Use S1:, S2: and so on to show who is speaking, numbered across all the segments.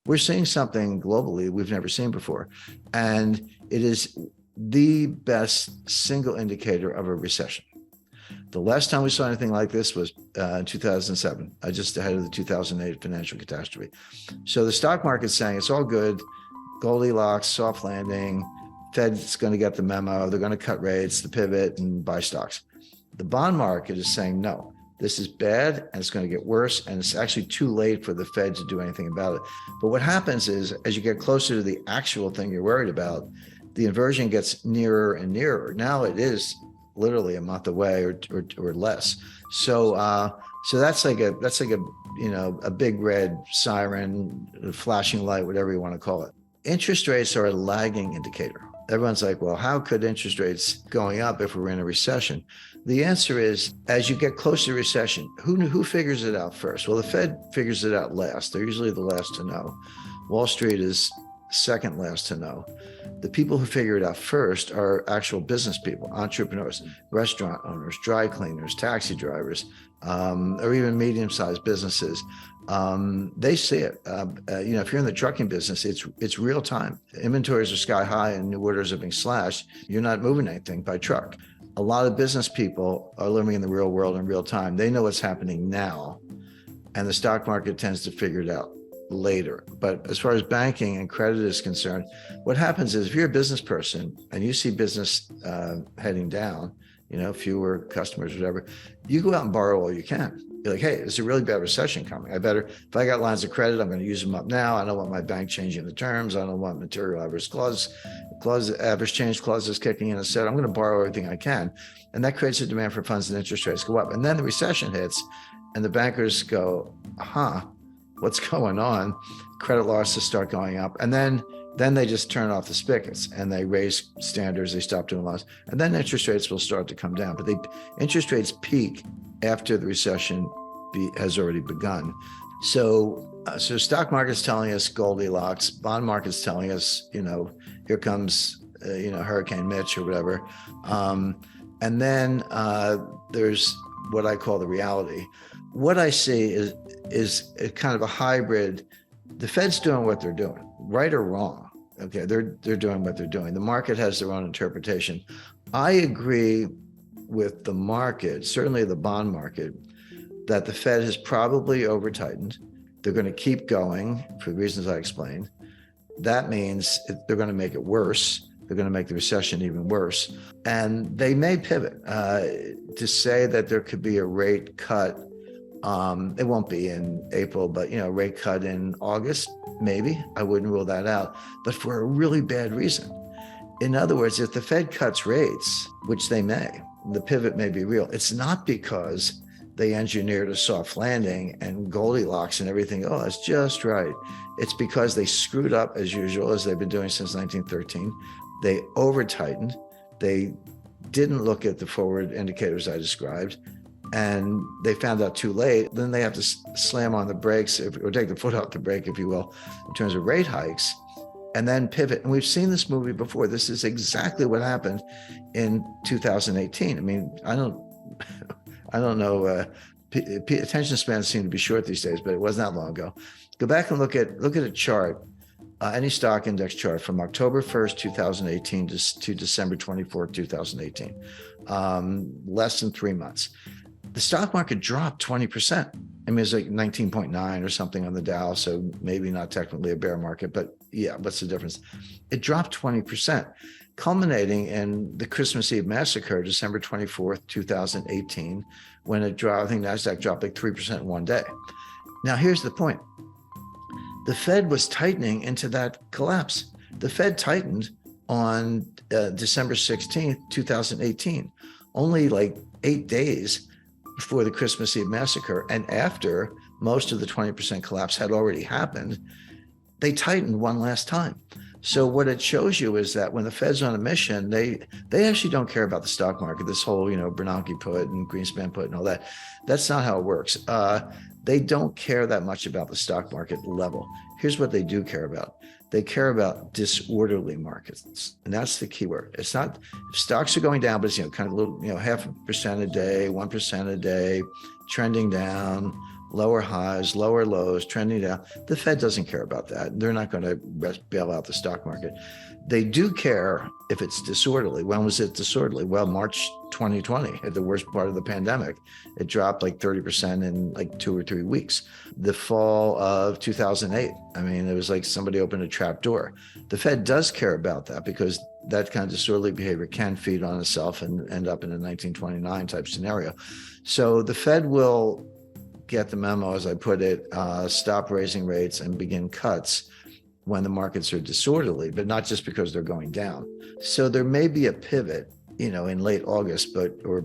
S1: We're seeing something globally we've never seen before. And it is the best single indicator of a recession. The last time we saw anything like this was in 2007, just ahead of the 2008 financial catastrophe. So the stock market's saying it's all good, Goldilocks, soft landing, Fed's going to get the memo, they're going to cut rates, the pivot, and buy stocks. The bond market is saying, no, this is bad and it's going to get worse, and it's actually too late for the Fed to do anything about it. But what happens is, as you get closer to the actual thing you're worried about, the inversion gets nearer and nearer. Now it is literally a month away or less. So that's like a a big red siren, flashing light, whatever you want to call it. Interest rates are a lagging indicator. Everyone's like, well, how could interest rates going up if we're in a recession? The answer is, as you get close to recession, who figures it out first? Well, the Fed figures it out last. They're usually the last to know. Wall Street is second last to know. The people who figure it out first are actual business people, entrepreneurs, restaurant owners, dry cleaners, taxi drivers, or even medium-sized businesses. They see it. If you're in the trucking business, it's real time. Inventories are sky high and new orders are being slashed. You're not moving anything by truck. A lot of business people are living in the real world in real time. They know what's happening now, and the stock market tends to figure it out later. But as far as banking and credit is concerned, what happens is, if you're a business person and you see business heading down, fewer customers, whatever, you go out and borrow all you can. You're like, hey, there's a really bad recession coming. If I got lines of credit, I'm going to use them up now. I don't want my bank changing the terms. I don't want material adverse average change clauses kicking in. Instead, I'm going to borrow everything I can. And that creates a demand for funds, and interest rates go up. And then the recession hits and the bankers go, what's going on? Credit losses start going up. And then they just turn off the spigots and they raise standards. They stop doing loans. And then interest rates will start to come down. But interest rates peak after the recession has already begun. So stock market's telling us Goldilocks, bond market's telling us, here comes, Hurricane Mitch or whatever. And then there's what I call the reality. What I see is a kind of a hybrid. The Fed's doing what they're doing, right or wrong. Okay, they're doing what they're doing. The market has their own interpretation. I agree with the market, certainly the bond market, that the Fed has probably over-tightened. They're going to keep going for the reasons I explained. That means they're going to make it worse. They're going to make the recession even worse. And they may pivot to say that there could be a rate cut. It won't be in April, but rate cut in August, maybe. I wouldn't rule that out, but for a really bad reason. In other words, if the Fed cuts rates, which they may, the pivot may be real. It's not because they engineered a soft landing and Goldilocks and everything. Oh, that's just right. It's because they screwed up as usual, as they've been doing since 1913. They over-tightened. They didn't look at the forward indicators I described, and they found out too late. Then they have to slam on the brakes or take the foot off the brake, if you will, in terms of rate hikes, and then pivot. And we've seen this movie before. This is exactly what happened in 2018. I mean, I don't know. Attention spans seem to be short these days, but it wasn't that long ago. Go back and look at a chart, any stock index chart from October 1st, 2018 to December 24th, 2018, less than 3 months. The stock market dropped 20%. I mean, it's like 19.9 or something on the Dow, so maybe not technically a bear market, but yeah, what's the difference? It dropped 20%, culminating in the Christmas Eve massacre, December 24th, 2018, when it dropped. I think NASDAQ dropped like 3% in one day. Now, here's the point. The Fed was tightening into that collapse. The Fed tightened on December 16th, 2018, only like 8 days before the Christmas Eve massacre. And after most of the 20% collapse had already happened, they tightened one last time. So what it shows you is that when the Fed's on a mission, they actually don't care about the stock market, this whole, Bernanke put and Greenspan put and all that. That's not how it works. They don't care that much about the stock market level. Here's what they do care about. They care about disorderly markets. And that's the key word. It's not, if stocks are going down, but it's, kind of a little, 0.5% a day, 1% a day, trending down, lower highs, lower lows, trending down. The Fed doesn't care about that. They're not going to bail out the stock market. They do care if it's disorderly. When was it disorderly? Well, March 2020, at the worst part of the pandemic, it dropped like 30% in like 2 or 3 weeks. The fall of 2008, I mean, it was like somebody opened a trap door. The Fed does care about that because that kind of disorderly behavior can feed on itself and end up in a 1929 type scenario. So the Fed will get the memo, as I put it, stop raising rates and begin cuts when the markets are disorderly, but not just because they're going down. So there may be a pivot, in late August, or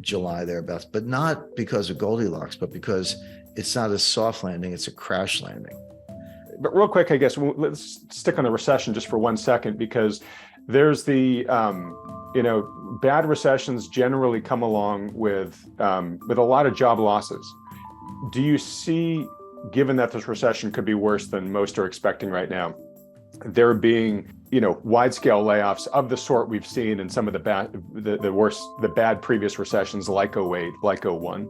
S1: July thereabouts, but not because of Goldilocks, but because it's not a soft landing, it's a crash landing.
S2: But real quick, I guess, let's stick on the recession just for 1 second, because there's the, bad recessions generally come along with a lot of job losses. Do you see, given that this recession could be worse than most are expecting right now, there being, wide-scale layoffs of the sort we've seen in some of the bad previous recessions, like 08, like 01?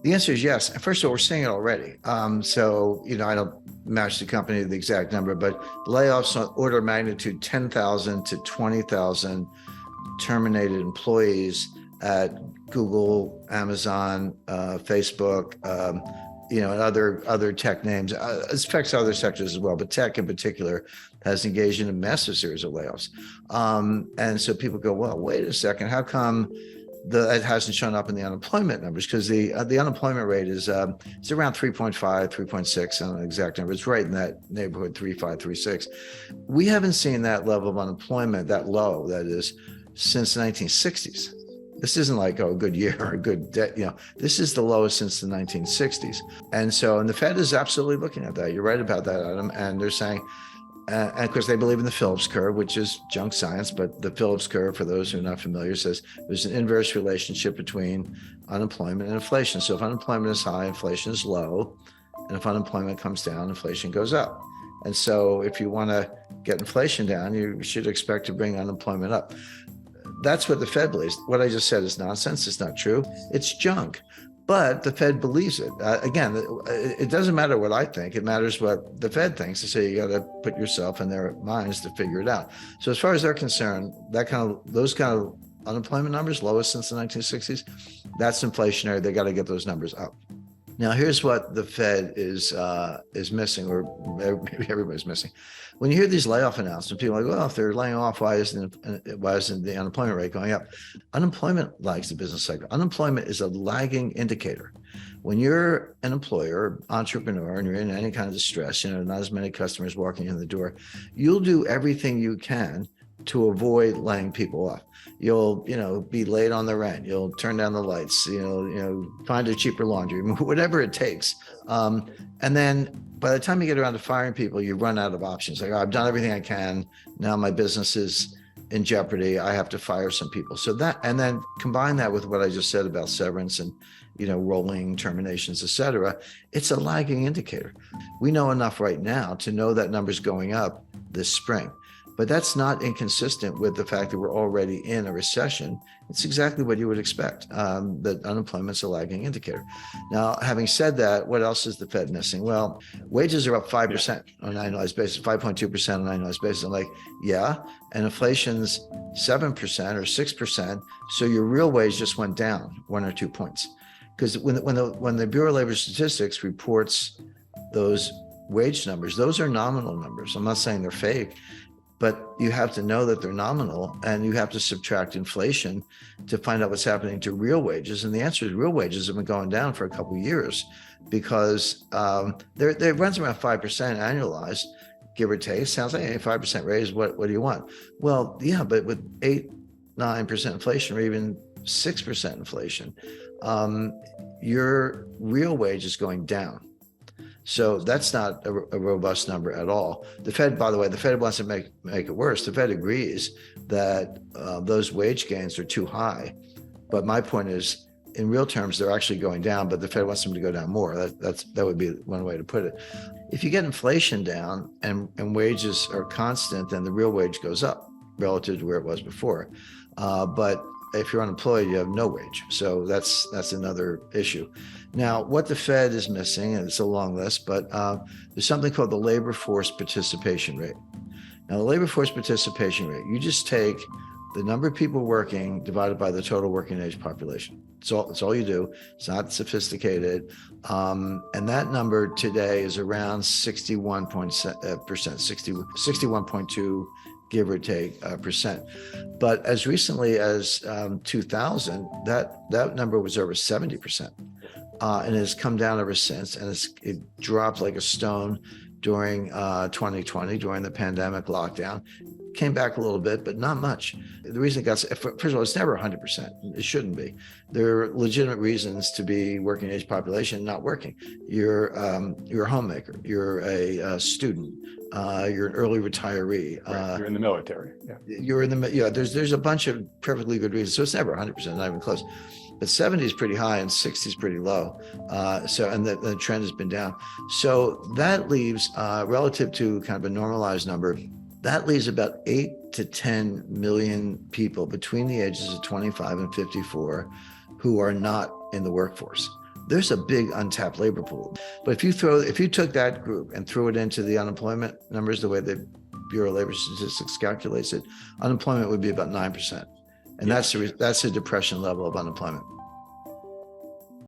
S1: The answer is yes. First of all, we're seeing it already. So, I don't match the company to the exact number, but layoffs on order of magnitude 10,000 to 20,000 terminated employees at Google, Amazon, Facebook, and other tech names. It affects other sectors as well, but tech in particular has engaged in a massive series of layoffs. And so people go, well, wait a second, how come it hasn't shown up in the unemployment numbers? Because the unemployment rate is it's around 3.5, 3.6, I don't know the exact number. It's right in that neighborhood, 3.5, 3.6. We haven't seen that level of unemployment, that low, that is, since the 1960s. This isn't like, a good year or a good day. This is the lowest since the 1960s. And the Fed is absolutely looking at that. You're right about that, Adam. And they're saying, and of course, they believe in the Phillips curve, which is junk science. But the Phillips curve, for those who are not familiar, says there's an inverse relationship between unemployment and inflation. So if unemployment is high, inflation is low. And if unemployment comes down, inflation goes up. And so if you want to get inflation down, you should expect to bring unemployment up. That's what the Fed believes. What I just said is nonsense. It's not true. It's junk. But the Fed believes it. Again, it doesn't matter what I think. It matters what the Fed thinks. They say you got to put yourself in their minds to figure it out. So as far as they're concerned, those kind of unemployment numbers, lowest since the 1960s, that's inflationary. They got to get those numbers up. Now, here's what the Fed is missing, or maybe everybody's missing. When you hear these layoff announcements, people are like, well, if they're laying off, why isn't the unemployment rate going up? Unemployment lags the business cycle. Unemployment is a lagging indicator. When you're an employer, entrepreneur, and you're in any kind of distress, not as many customers walking in the door, you'll do everything you can to avoid laying people off. You'll, be late on the rent. You'll turn down the lights. Find a cheaper laundry, whatever it takes. And then by the time you get around to firing people, you run out of options. Like, I've done everything I can. Now my business is in jeopardy. I have to fire some people. So that, and then combine that with what I just said about severance and, rolling terminations, et cetera. It's a lagging indicator. We know enough right now to know that number's going up this spring. But that's not inconsistent with the fact that we're already in a recession. It's exactly what you would expect, that unemployment's a lagging indicator. Now, having said that, what else is the Fed missing? Well, wages are up 5% on an annualized basis, 5.2% on an annualized basis. I'm like, yeah, and inflation's 7% or 6%. So your real wage just went down 1 or 2 points. Because when the Bureau of Labor Statistics reports those wage numbers, those are nominal numbers. I'm not saying they're fake. But you have to know that they're nominal, and you have to subtract inflation to find out what's happening to real wages. And the answer is real wages have been going down for a couple of years because it runs around 5% annualized, give or take. Sounds like a 5% raise. What do you want? Well, yeah, but with 8-9% inflation, or even 6% inflation, your real wage is going down. So that's not a robust number at all. The Fed, by the way, the Fed wants to make it worse. The Fed agrees that those wage gains are too high. But my point is, in real terms, they're actually going down, but the Fed wants them to go down more. That would be one way to put it. If you get inflation down and wages are constant, then the real wage goes up relative to where it was before. But if you're unemployed, you have no wage. So that's another issue. Now, what the Fed is missing, and it's a long list, but there's something called the labor force participation rate. Now, the labor force participation rate, you just take the number of people working divided by the total working age population. It's all you do. It's not sophisticated. And that number today is around 61%, 61.2, give or take percent. But as recently as 2000, that number was over 70%. And has come down ever since. And it dropped like a stone during 2020, during the pandemic lockdown. Came back a little bit, but not much. The reason it got, first of all, it's never 100%. It shouldn't be. There are legitimate reasons to be working age population not working. You're a homemaker. You're a student. You're an early retiree.
S2: Right. You're in the military. Yeah.
S1: You're in the There's a bunch of perfectly good reasons. So it's never 100%, not even close. But 70 is pretty high and 60 is pretty low. And the trend has been down. So that leaves, relative to kind of a normalized number, that leaves about 8 to 10 million people between the ages of 25 and 54 who are not in the workforce. There's a big untapped labor pool. But if you took that group and threw it into the unemployment numbers, the way the Bureau of Labor Statistics calculates it, unemployment would be about 9%. And that's a depression level of unemployment.